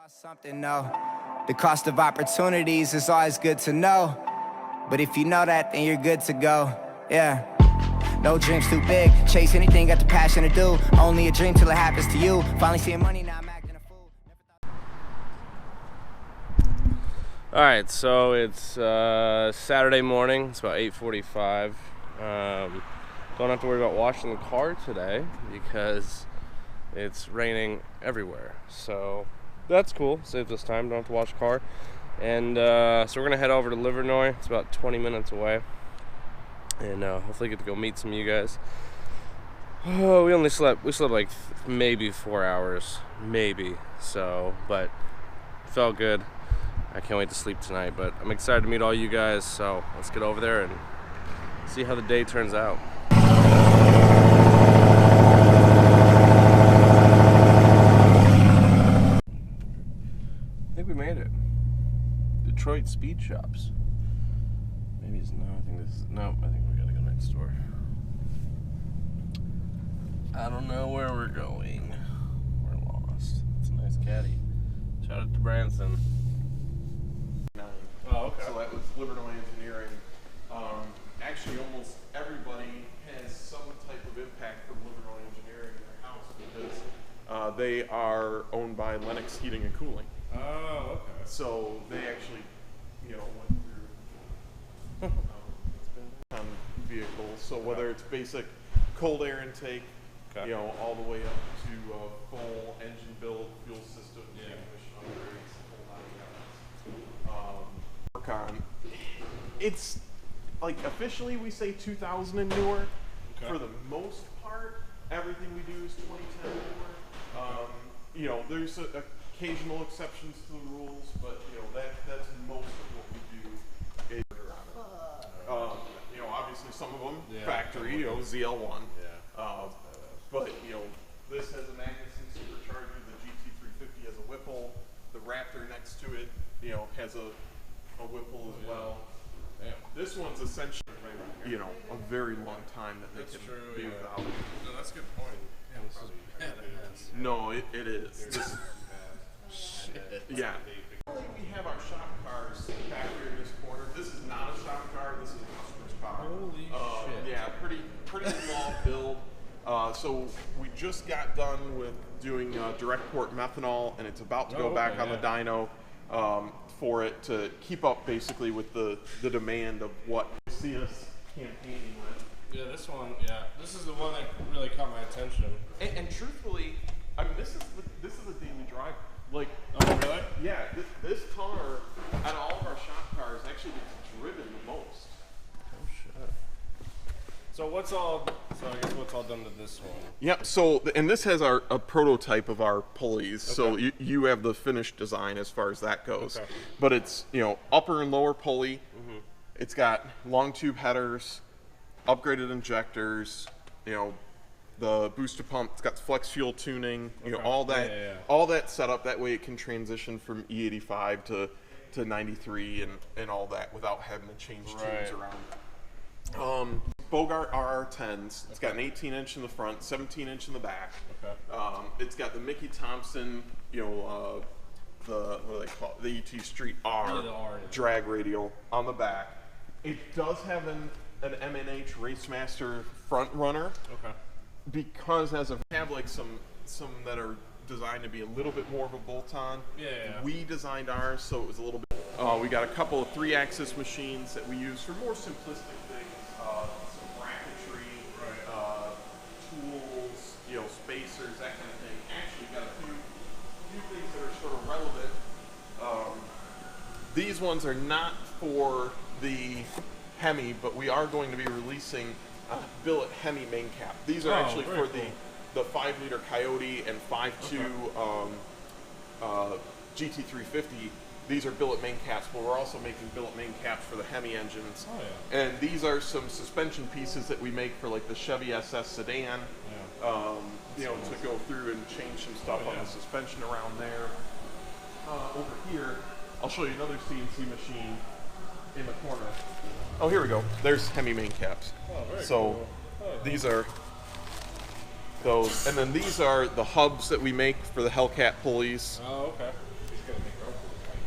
Lost something, no. The cost of opportunities is always good to know. But if you know that, then you're good to go. Yeah. No dreams too big. Chase anything, got the passion to do. Only a dream till it happens to you. Finally seeing money, now I'm acting a fool. Alright, so it's Saturday morning. It's about 8:45. Don't have to worry about washing the car today because it's raining everywhere. So that's cool. Saves us time. Don't have to wash the car. And so we're gonna head over to Livernois. It's about 20 minutes away, and hopefully get to go meet some of you guys. Oh, we slept like maybe 4 hours, maybe. So, but felt good. I can't wait to sleep tonight. But I'm excited to meet all you guys. So let's get over there and see how the day turns out. I think we made it. Detroit Speed Shops. Maybe it's no. I think this is no. I think we gotta go next door. I don't know where we're going. We're lost. It's a nice caddy. Shout out to Branson. 9. Oh, okay. So that was Livernois Engineering. Actually, almost everybody has some type of impact from Livernois Engineering in their house because they are owned by Lennox Heating and Cooling. Oh, okay. So they actually, went through on vehicles. So whether it's basic cold air intake, Okay. all the way up to full engine build, fuel system, transmission upgrades, work on. It's like officially we say 2000 and newer. Okay. For the most part, everything we do is 2010 and newer. There's occasional exceptions to the rules, but that's most of what we do. Obviously some of them factory, ZL1. But this has a Magnuson supercharger. The GT350 has a Whipple. The Raptor next to it, has a Whipple as well. This one's essentially, a very long time that they can be without. No, that's a good point. Yeah, this is badass. No, it is. Yeah. We have our shop cars back here in this corner. This is not a shop car. This is a customer's car. Holy shit. Yeah, pretty small build. So we just got done with doing direct port methanol, and it's about to go back on the dyno for it to keep up basically with the demand of what you see us campaigning with. Yeah, this one. Yeah, this is the one that really caught my attention. And truthfully, I mean, this is a daily driver. Like, oh really? Yeah, this car out of all of our shop cars actually gets driven the most. Oh shit. So I guess what's all done to this one? Yep. So and this has a prototype of our pulleys. Okay. So you have the finished design as far as that goes. Okay. But it's upper and lower pulley. Mm-hmm. It's got long tube headers, upgraded injectors. The booster pump. It's got flex fuel tuning. All that. All that setup. That way it can transition from E85 to 93 and all that without having to change tubes around. Bogart RR10s. It's got an 18-inch in the front, 17-inch in the back. Okay. It's got the Mickey Thompson, the what do they call it? The ET Street R, the R drag radial on the back. It does have an M&H Racemaster front runner. Okay. Because as of have like some that are designed to be a little bit more of a bolt-on. Yeah. We designed ours so it was a little bit. We got a couple of 3-axis machines that we use for more simplistic things. Some bracketry, tools, spacers, that kind of thing. Actually, got a few things that are sort of relevant. These ones are not for the Hemi, but we are going to be releasing billet Hemi main cap. These are actually for the 5-liter Coyote and 5.2 GT350. These are billet main caps, but we're also making billet main caps for the Hemi engines. Oh, yeah. And these are some suspension pieces that we make for like the Chevy SS sedan. Yeah. To go through and change some stuff on the suspension around there. Over here, I'll show you another CNC machine in the corner. Oh, here we go. There's Hemi main caps. Oh, very cool. These are those, and then these are the hubs that we make for the Hellcat pulleys. Oh, okay.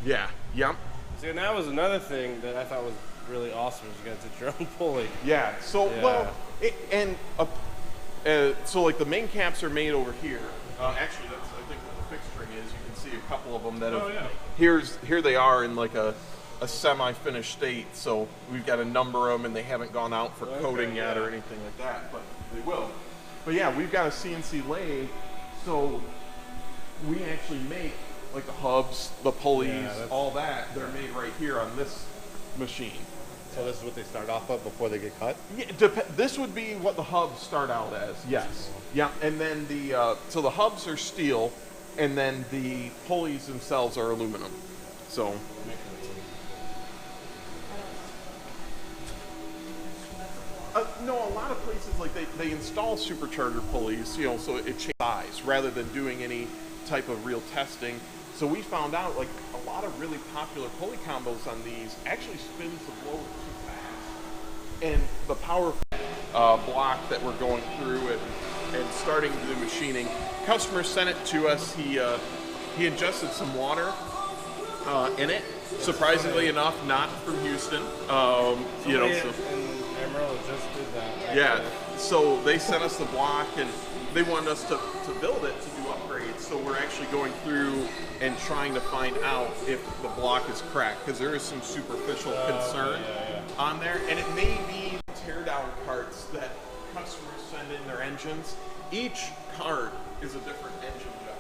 Yeah. Yep. See, and that was another thing that I thought was really awesome. Is you guys did your own pulley. Yeah. So so like the main caps are made over here. Actually, that's I think what the fixed string is. You can see a couple of them that have. Here they are in like a semi-finished state. So we've got to number them, and they haven't gone out for coating yet or anything like that, but they will. But yeah, we've got a CNC lathe, so we actually make like the hubs, the pulleys, all that. They're made right here on this machine. So this is what they start off of before they get cut? Yeah, this would be what the hubs start out as. Yes. Yeah, and then so the hubs are steel, and then the pulleys themselves are aluminum. So. No, a lot of places like they install supercharger pulleys, you know, so it changes size rather than doing any type of real testing. So we found out like a lot of really popular pulley combos on these actually spins the blower too fast. And the power block that we're going through and starting the machining, customer sent it to us. He ingested some water in it. Surprisingly enough, not from Houston. You know, so. Amarillo just did that. Yeah, so they sent us the block and they wanted us to build it to do upgrades. So we're actually going through and trying to find out if the block is cracked, because there is some superficial concern on there. And it may be teardown carts that customers send in their engines. Each cart is a different engine job.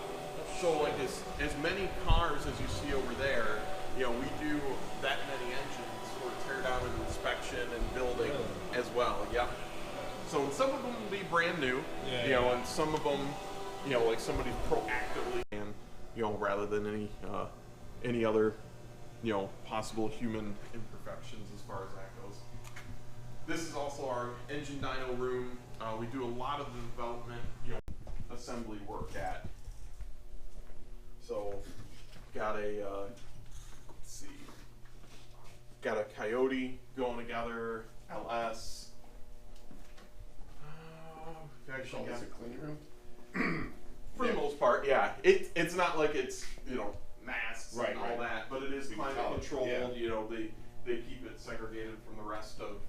So like as many cars as you see over there, you know, we do that many engines for teardown and inspection and building as well. Yep. So some of them will be brand new, you know, and some of them, you know, like somebody proactively, and you know, rather than any other, you know, possible human imperfections as far as that goes. This is also our engine dyno room. We do a lot of the development, you know, assembly work at. So, got a let's see, got a Coyote going together, LS. Actually, It's a clean room. For the most part, yeah. It's not like it's, you know, masks Right, and all right. that, but it is climate controlled. Yeah. You know, they keep it segregated from the rest of.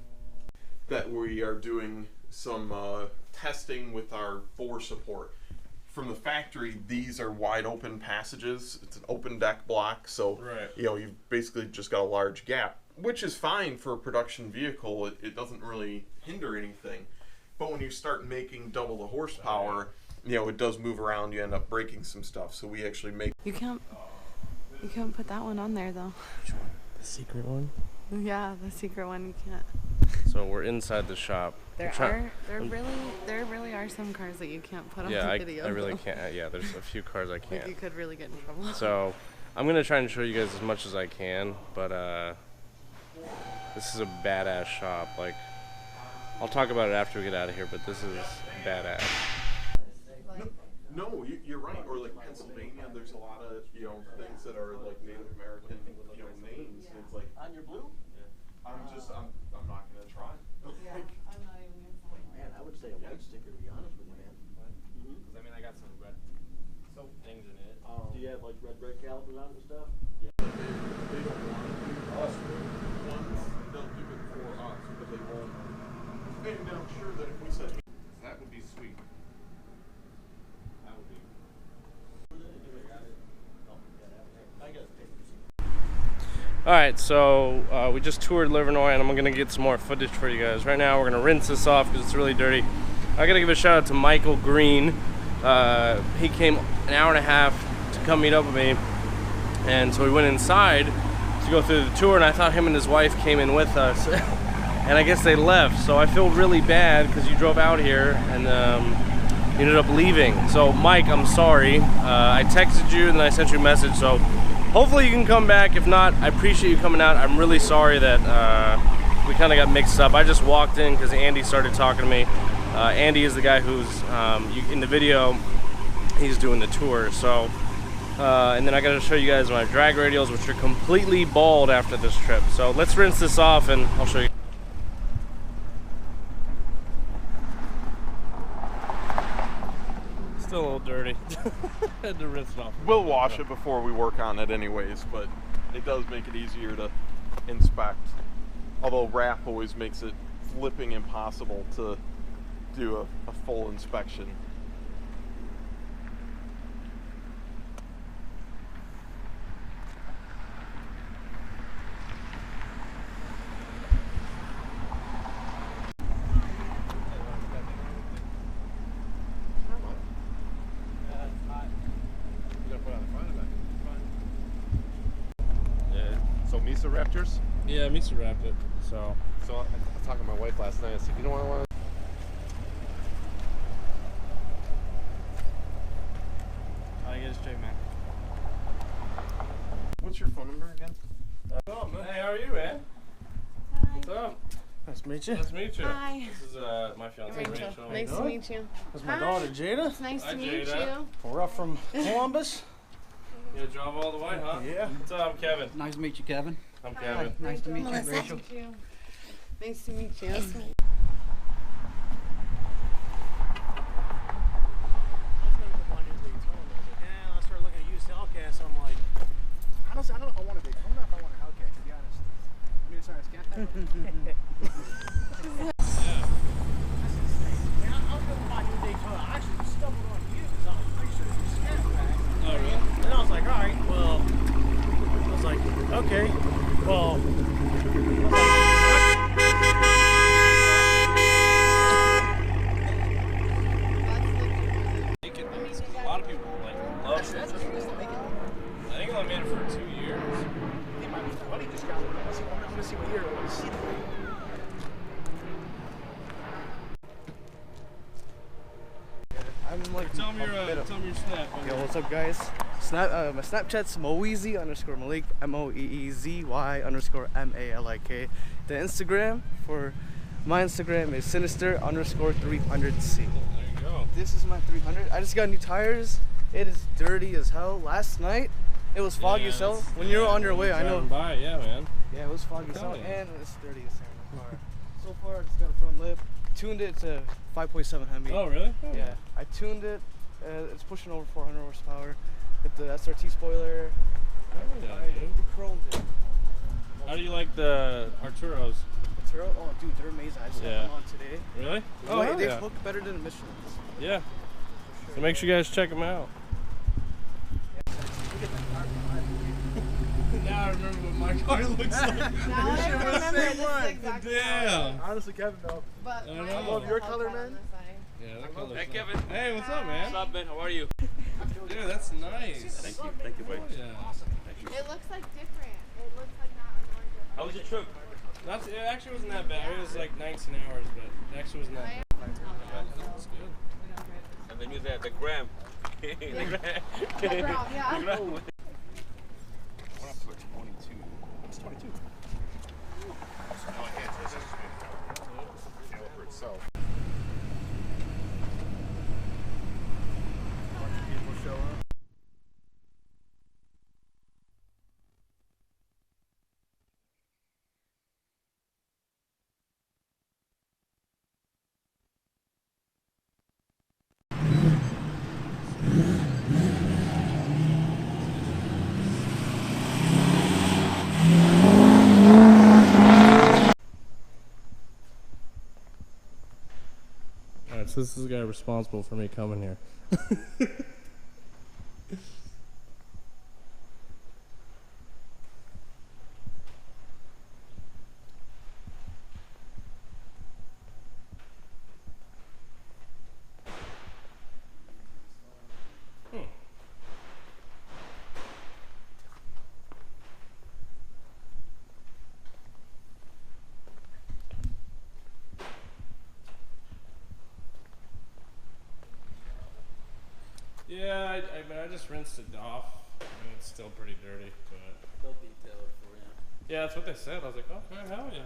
That we are doing some testing with our bore support. From the factory, these are wide open passages. It's an open deck block, so you know, you've basically just got a large gap, which is fine for a production vehicle. It doesn't really hinder anything. But when you start making double the horsepower, you know, it does move around. You end up breaking some stuff. So we actually make. You can't put that one on there though. The secret one? Yeah, the secret one you can't. So we're inside the shop. There really are some cars that you can't put on the video. I really can't. Yeah, there's a few cars I can't. Like you could really get in trouble. So I'm gonna try and show you guys as much as I can, but this is a badass shop. Like, I'll talk about it after we get out of here, but this is badass. No, you're right. Or like Pennsylvania, there's a lot of, you know, things that are like Native American, you know, names. And it's like On your blue? I'm not gonna try. Yeah, I'm not even gonna. Man, I would say a white sticker, to be honest with you, man. Because I mean, I got some red things in it. Do you have like red calipers on it and stuff? They don't want to do us ones. They'll do it for us, but they won't. And I'm sure that if we said That would be sweet. That would be. I got papers. Alright, so we just toured Livernois, and I'm going to get some more footage for you guys. Right now we're going to rinse this off because it's really dirty. I got to give a shout out to Michael Green. He came an hour and a half to come meet up with me, and so we went inside to go through the tour, and I thought him and his wife came in with us. And I guess they left, so I feel really bad because you drove out here and you ended up leaving. So Mike, I'm sorry. I texted you and then I sent you a message, so hopefully you can come back. If not, I appreciate you coming out. I'm really sorry that we kind of got mixed up. I just walked in because Andy started talking to me. Andy is the guy who's, in the video, he's doing the tour. So, and then I got to show you guys my drag radials, which are completely bald after this trip. So let's rinse this off and I'll show you. Still a little dirty. Had to rinse it off. we'll wash it before we work on it anyways, but it does make it easier to inspect. Although wrap always makes it flipping impossible to do a full inspection. So MISA wrapped yours? Yeah, MISA wrapped it. So I was talking to my wife last night. I said, you know what I want? I get it straight, man. What's your phone number again? Hey, how are you, man? Hi. What's up? Nice to meet you. Nice to meet you. Hi. This is my fiance Rachel. Nice to meet you. That's my Hi. daughter, Jada. It's nice Hi, to meet Jada. you. We're up from Columbus. You drove all the way, huh? Yeah. What's up? I'm Kevin. Nice to meet you, Kevin. I'm Hi. Kevin. Nice to meet you, Melissa. Rachel. Nice to meet you. Nice to meet you. I was gonna go on into Daytona. I was like, yeah, I started looking at used Hellcats. So I'm like, honestly, I don't know if I want a Daytona or if I want a Hellcat, to be honest. I mean, sorry, it's cat that. Yeah, I was gonna buy a new Daytona. I actually stumbled on you because I was pretty sure it was a scat pack. Oh, really? And I was like, all right, well, I was like, okay, well, A lot of people like love it. I think I only made it for 2 years. my buddy just got one. I want to see what year it was. I'm like, Tell me your snap. yo, what's up, guys? My Snapchat's Moeezy_Malik, MOEEZY_MALIK. The Instagram for my Instagram is Sinister_300C. There you go. This is my 300. I just got new tires. It is dirty as hell. Last night, it was foggy as hell. When you were on your way, I know. By, yeah, man. Yeah, it was foggy as hell, Telling you. and it's dirty as hell in the car. So far, I just got a front lip. Tuned it to 5.7 Hemi. Oh, really? Oh. Yeah, I tuned it. It's pushing over 400 horsepower. With the SRT spoiler. Oh, yeah, I dude. chromed it. How do you like the Arturos? Oh, dude, they're amazing. I just got them on today. Really? Oh, hell they yeah. look better than the Michelin's. Yeah. So make sure you guys check them out. Now I remember what my car looks like. Now I remember this exact Damn. Honestly, Kevin, though. But I mine know. is Love your a color, Hellcat man. on the side. Yeah, that color's Hey, nice. Kevin. Hey, what's up, man? What's up, Ben? How are you? Dude, that's nice. Thank you, buddy. Yeah. It looks like different. It looks like not an orange. How was your trip? It actually wasn't that bad. It was like 19 hours, but it actually wasn't that bad. Yeah, it was good. And then you there, the gram. The gram. Yeah. The gram. Alright, so this is the guy responsible for me coming here. Yeah, I mean, I just rinsed it off. I mean, it's still pretty dirty, but They'll detail it for you. yeah, that's what they said. I was like, okay, hell yeah.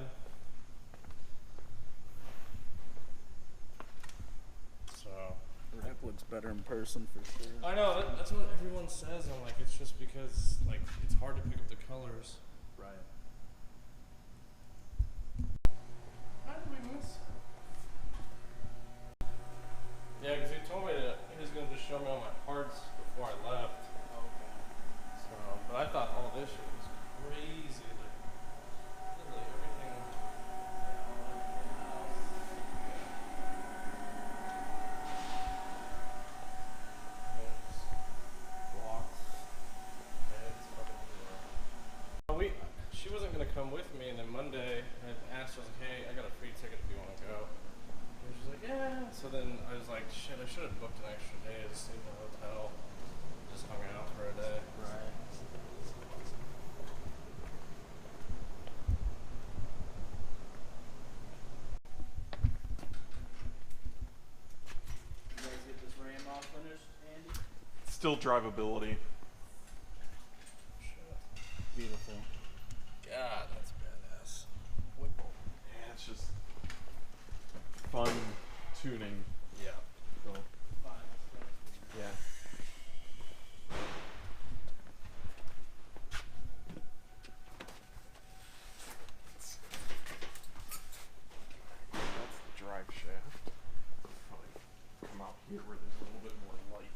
So That looks better in person for sure. I know that's what everyone says. I'm like, it's just because like it's hard to pick up the colors. Right. How did we miss? Yeah, because he told me that he was going to just show me all my parts before I left. Okay. So, but I thought all this shit was come with me, and then Monday I asked her, I was like, hey, I got a free ticket if you want to go. And she's like, yeah. So then I was like, shit, I should have booked an extra day to stay in the hotel. Just hung out for a day. Right. You guys get this Ram all finished, Andy? Still drivability. Beautiful. God, that's badass. Yeah, it's just fun tuning. Yeah. So, yeah. That's the drive shaft. Probably come out here where there's a little bit more light.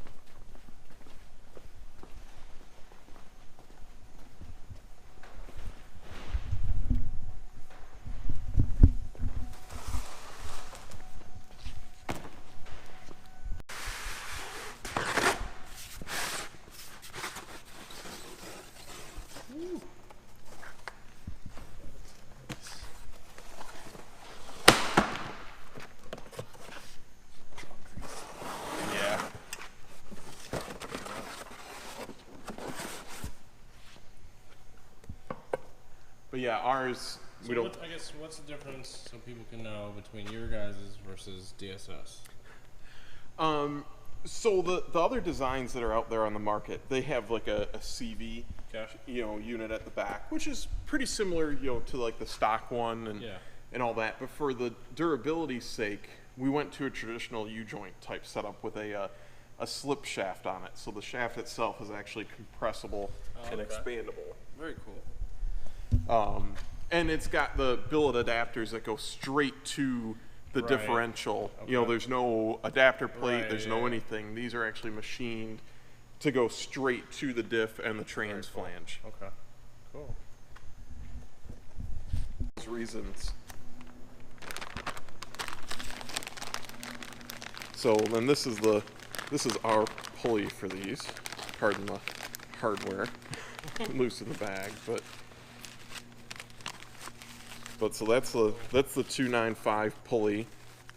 Yeah. But yeah, ours, So we don't. I guess what's the difference, so people can know, between your guys' versus DSS? So the other designs that are out there on the market, they have like a CV, Okay. unit at the back, which is pretty similar, to like the stock one and Yeah. and all that. But for the durability's sake, we went to a traditional U-joint type setup with a slip shaft on it. So the shaft itself is actually compressible and okay. expandable. Very cool. And it's got the billet adapters that go straight to the Right. differential. Okay. There's no adapter plate, Right, there's yeah. no anything. These are actually machined to go straight to the diff and the trans cool. flange. Okay. Cool. Those reasons. So then this is our pulley for these. Pardon the hardware. Loose in the bag, but so that's the 295 pulley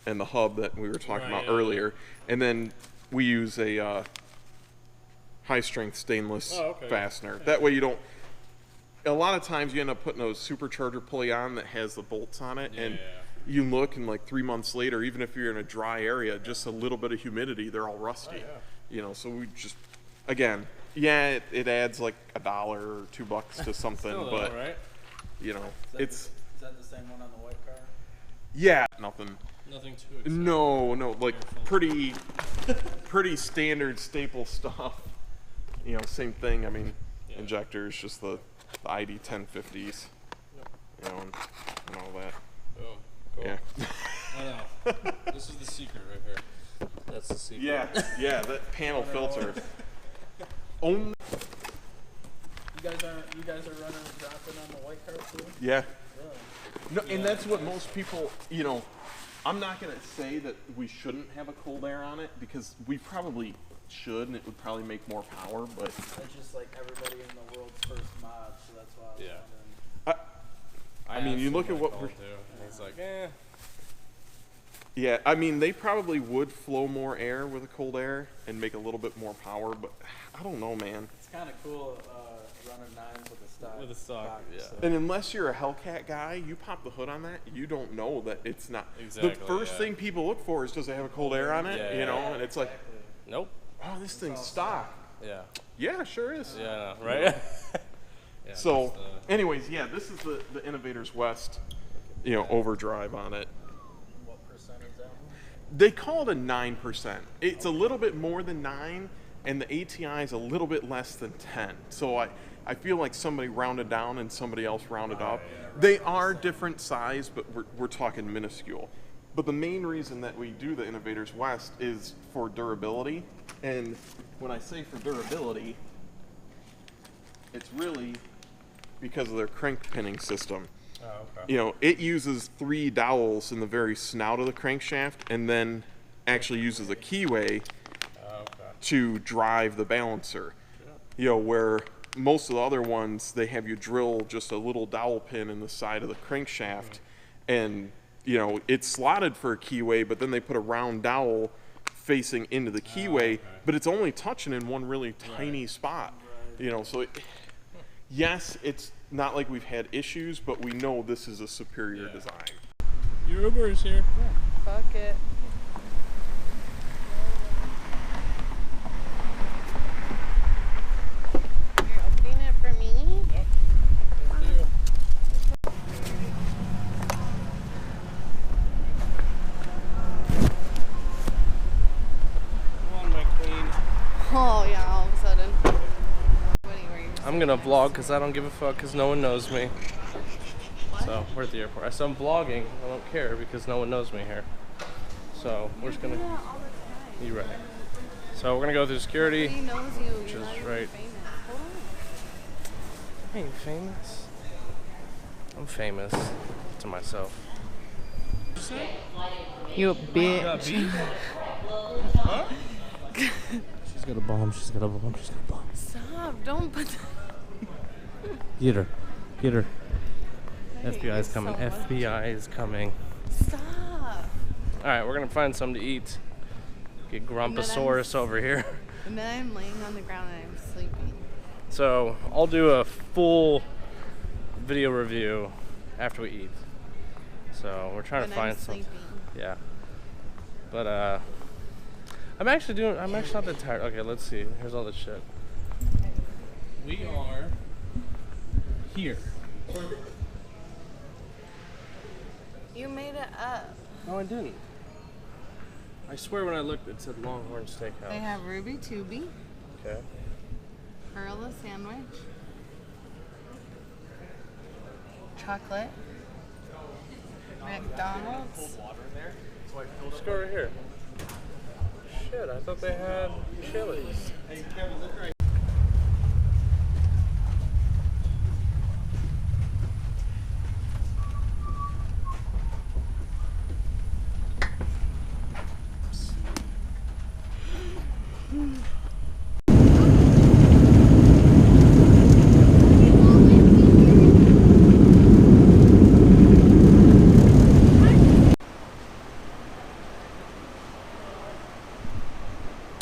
and the hub that we were talking Right, about yeah, earlier. And then we use a high strength stainless fastener. That way you don't. A lot of times you end up putting a supercharger pulley on that has the bolts on it, and you look and like 3 months later, even if you're in a dry area, just a little bit of humidity, they're all rusty. So we just, again, it adds like $1 or $2 to something, Still but right? It's. Is that the same one on the white car? Yeah, nothing. Nothing too exciting. No, like pretty standard staple stuff. Same thing. I mean, injectors, just the ID 1050s, and all that. Oh, cool. Yeah. I know. This is the secret right here. That's the secret. Yeah, that panel filter. Only. You guys are running and dropping on the white car too? Yeah. Really? No, and that's what most people, I'm not going to say that we shouldn't have a cold air on it, because we probably should, and it would probably make more power, but. It's just like everybody in the world's first mod, so that's why I was wondering. I mean, you look at what we're. It's like, eh. Yeah, I mean, they probably would flow more air with a cold air and make a little bit more power, but I don't know, man. It's kind of cool running 9s with a stock. With a stock, yeah. So. And unless you're a Hellcat guy, you pop the hood on that, you don't know that it's not. Exactly, the first thing people look for is, does it have a cold air on it? Yeah, And it's like, Nope. oh, this thing's stock. Yeah. Yeah, sure is. Yeah, I know, right? Yeah, So, just, anyways, this is the Innovators West, overdrive on it. What percent is that one? They call it a 9%. It's a little bit more than 9, and the ATI is a little bit less than 10. So I feel like somebody rounded down and somebody else rounded up. They are different size, but we're talking minuscule. But the main reason that we do the Innovators West is for durability. And when I say for durability, it's really because of their crank pinning system. Oh, okay. It uses 3 dowels in the very snout of the crankshaft, and then actually uses a keyway to drive the balancer. Where most of the other ones, they have you drill just a little dowel pin in the side of the crankshaft, and you know, it's slotted for a keyway, but then they put a round dowel facing into the keyway, but it's only touching in one really tiny spot. You know, so yes, it's not like we've had issues, but we know this is a superior design. Your Uber is here. Fuck it. You're opening it for me? Yep. Thank you. Come on, my queen. Oh yeah, all of a sudden. I'm gonna vlog because I don't give a fuck because no one knows me. What? So we're at the airport. I said I'm vlogging. I don't care because no one knows me here. So we're just gonna. You're right. So we're gonna go through security. He knows you. Which You're is not even right. famous. Hold on. I ain't famous. I'm famous to myself. You a bitch. Huh? She's got a bomb. She's got a bomb. She's got a bomb. Stop! Don't put. Get her. Get her. I hate FBI is you coming. so much. FBI is coming. Stop. All right, we're gonna find something to eat. Get Grumposaurus over here. And then I'm laying on the ground and I'm sleeping. So I'll do a full video review after we eat. So we're trying to find something. Yeah. But I'm actually not that tired. Okay, let's see. Here's all the shit. We are here. You made it up. No, I didn't. I swear when I looked, it said Longhorn Steakhouse. They have Ruby Tubi, Okay. Perla sandwich, chocolate, McDonald's. Let's go right here. Shit, I thought they had Chili's.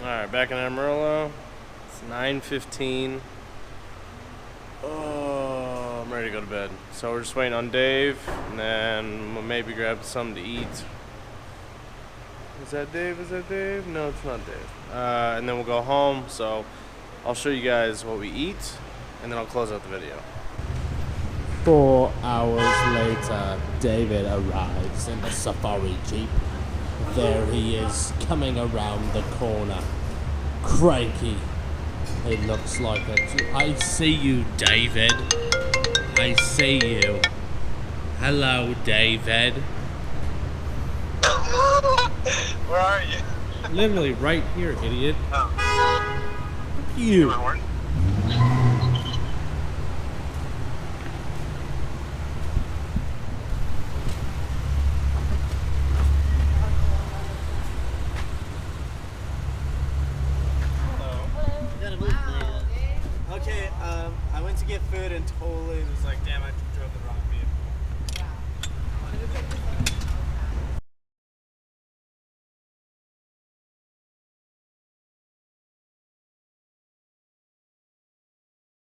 Alright, back in Amarillo. It's 9:15. Oh, I'm ready to go to bed. So we're just waiting on Dave, and then we'll maybe grab something to eat. Is that Dave? Is that Dave? No, it's not Dave. And then we'll go home, so I'll show you guys what we eat, and then I'll close out the video. 4 hours later, David arrives in the safari jeep. There he is, coming around the corner. Cranky. It looks like it. I see you, David. I see you. Hello, David. Where are you? Literally right here, idiot. Oh. You. Okay, I went to get food and totally was like, damn, I drove the wrong vehicle.